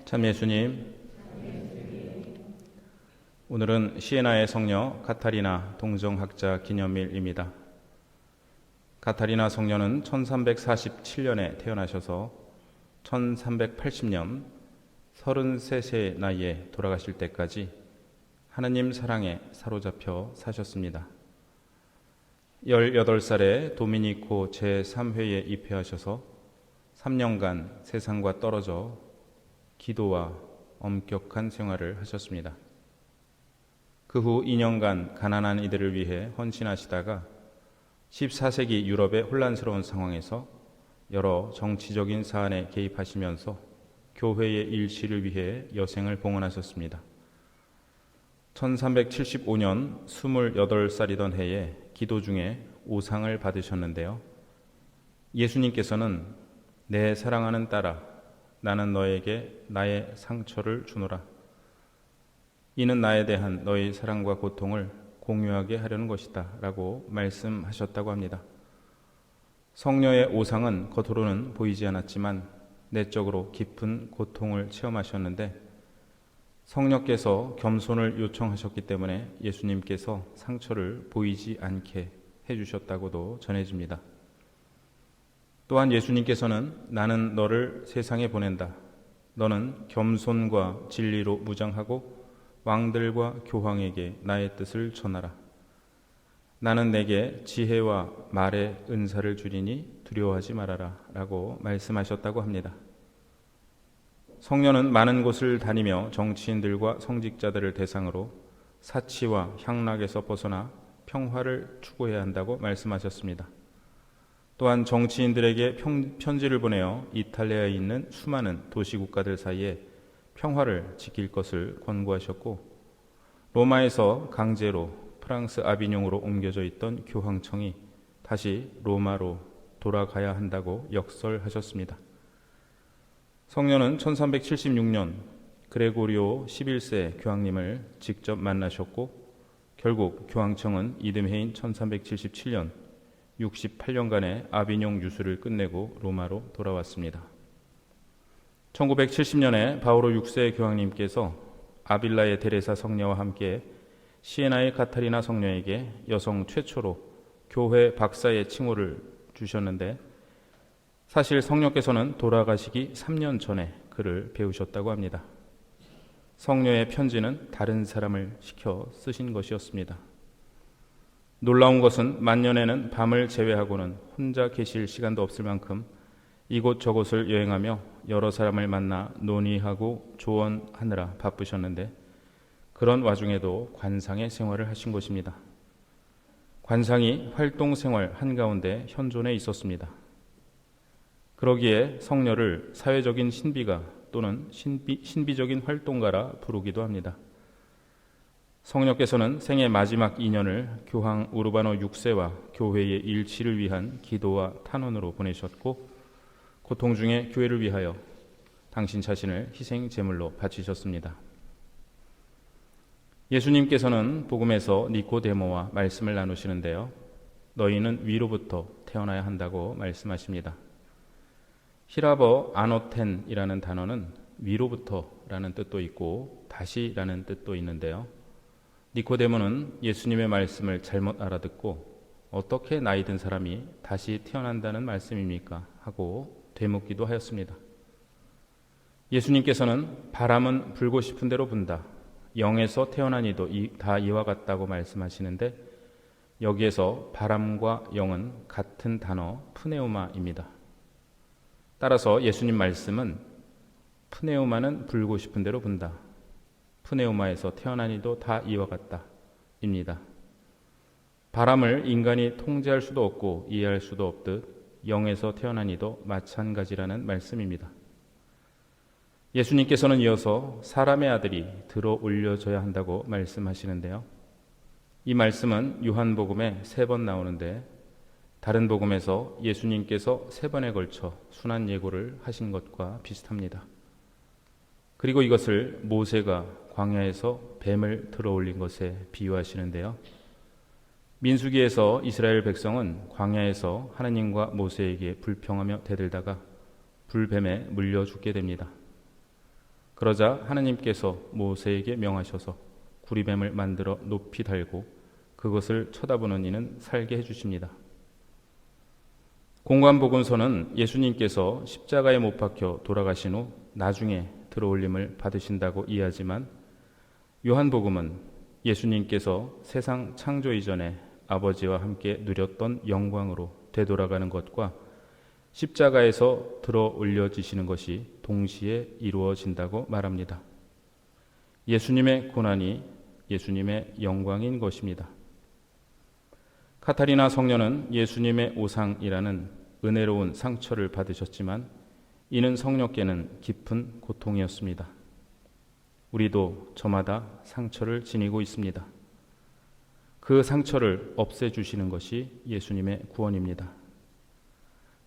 참 예수님, 오늘은 시에나의 성녀 카타리나 동정학자 기념일입니다. 카타리나 성녀는 1347년에 태어나셔서 1380년 33세 나이에 돌아가실 때까지 하느님 사랑에 사로잡혀 사셨습니다. 18살에 도미니코 제3회에 입회하셔서 3년간 세상과 떨어져 기도와 엄격한 생활을 하셨습니다. 그 후 2년간 가난한 이들을 위해 헌신하시다가 14세기 유럽의 혼란스러운 상황에서 여러 정치적인 사안에 개입하시면서 교회의 일치를 위해 여생을 봉헌하셨습니다. 1375년 28살이던 해에 기도 중에 오상을 받으셨는데요. 예수님께서는 내 사랑하는 딸아, 나는 너에게 나의 상처를 주노라. 이는 나에 대한 너의 사랑과 고통을 공유하게 하려는 것이다 라고 말씀하셨다고 합니다. 성녀의 오상은 겉으로는 보이지 않았지만 내적으로 깊은 고통을 체험하셨는데 성녀께서 겸손을 요청하셨기 때문에 예수님께서 상처를 보이지 않게 해주셨다고도 전해집니다. 또한 예수님께서는 나는 너를 세상에 보낸다. 너는 겸손과 진리로 무장하고 왕들과 교황에게 나의 뜻을 전하라. 나는 내게 지혜와 말의 은사를 주리니 두려워하지 말아라 라고 말씀하셨다고 합니다. 성녀는 많은 곳을 다니며 정치인들과 성직자들을 대상으로 사치와 향락에서 벗어나 평화를 추구해야 한다고 말씀하셨습니다. 또한 정치인들에게 편지를 보내어 이탈리아에 있는 수많은 도시국가들 사이에 평화를 지킬 것을 권고하셨고, 로마에서 강제로 프랑스 아비뇽으로 옮겨져 있던 교황청이 다시 로마로 돌아가야 한다고 역설하셨습니다. 성녀는 1376년 그레고리오 11세 교황님을 직접 만나셨고, 결국 교황청은 이듬해인 1377년 68년간의 아비뇽 유수를 끝내고 로마로 돌아왔습니다. 1970년에 바오로 6세 교황님께서 아빌라의 데레사 성녀와 함께 시에나의 카타리나 성녀에게 여성 최초로 교회 박사의 칭호를 주셨는데, 사실 성녀께서는 돌아가시기 3년 전에 그를 배우셨다고 합니다. 성녀의 편지는 다른 사람을 시켜 쓰신 것이었습니다. 놀라운 것은 만년에는 밤을 제외하고는 혼자 계실 시간도 없을 만큼 이곳저곳을 여행하며 여러 사람을 만나 논의하고 조언하느라 바쁘셨는데, 그런 와중에도 관상의 생활을 하신 것입니다. 관상이 활동생활 한가운데 현존해 있었습니다. 그러기에 성녀를 사회적인 신비가 또는 신비적인 활동가라 부르기도 합니다. 성녀께서는 생애 마지막 2년을 교황 우르바노 6세와 교회의 일치를 위한 기도와 탄원으로 보내셨고, 고통 중에 교회를 위하여 당신 자신을 희생 제물로 바치셨습니다. 예수님께서는 복음에서 니코데모와 말씀을 나누시는데요. 너희는 위로부터 태어나야 한다고 말씀하십니다. 히라버 아노텐이라는 단어는 위로부터라는 뜻도 있고 다시라는 뜻도 있는데요. 니코데모는 예수님의 말씀을 잘못 알아듣고 어떻게 나이 든 사람이 다시 태어난다는 말씀입니까? 하고 되묻기도 하였습니다. 예수님께서는 바람은 불고 싶은 대로 분다. 영에서 태어난 이도 다 이와 같다고 말씀하시는데, 여기에서 바람과 영은 같은 단어 프네우마입니다. 따라서 예수님 말씀은 프네우마는 불고 싶은 대로 분다. 프네우마에서 태어난 이도 다 이와 같다 입니다. 바람을 인간이 통제할 수도 없고 이해할 수도 없듯 영에서 태어난 이도 마찬가지라는 말씀입니다. 예수님께서는 이어서 사람의 아들이 들어 올려져야 한다고 말씀하시는데요. 이 말씀은 요한복음에 3번 나오는데, 다른 복음에서 예수님께서 3번에 걸쳐 순환 예고를 하신 것과 비슷합니다. 그리고 이것을 모세가 광야에서 뱀을 들어 올린 것에 비유하시는데요. 민수기에서 이스라엘 백성은 광야에서 하나님과 모세에게 불평하며 대들다가 불뱀에 물려 죽게 됩니다. 그러자 하느님께서 모세에게 명하셔서 구리뱀을 만들어 높이 달고 그것을 쳐다보는 이는 살게 해주십니다. 공관복음서는 예수님께서 십자가에 못 박혀 돌아가신 후 나중에 들어올림을 받으신다고 이해하지만, 요한복음은 예수님께서 세상 창조 이전에 아버지와 함께 누렸던 영광으로 되돌아가는 것과 십자가에서 들어 올려지시는 것이 동시에 이루어진다고 말합니다. 예수님의 고난이 예수님의 영광인 것입니다. 카타리나 성녀는 예수님의 오상이라는 은혜로운 상처를 받으셨지만 이는 성녀께는 깊은 고통이었습니다. 우리도 저마다 상처를 지니고 있습니다. 그 상처를 없애주시는 것이 예수님의 구원입니다.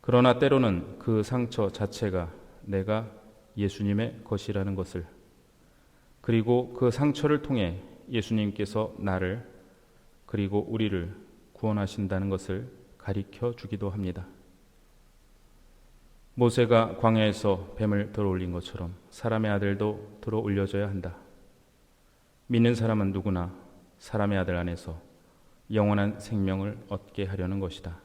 그러나 때로는 그 상처 자체가 내가 예수님의 것이라는 것을, 그리고 그 상처를 통해 예수님께서 나를 그리고 우리를 구원하신다는 것을 가리켜 주기도 합니다. 모세가 광야에서 뱀을 들어올린 것처럼 사람의 아들도 들어올려져야 한다. 믿는 사람은 누구나 사람의 아들 안에서 영원한 생명을 얻게 하려는 것이다.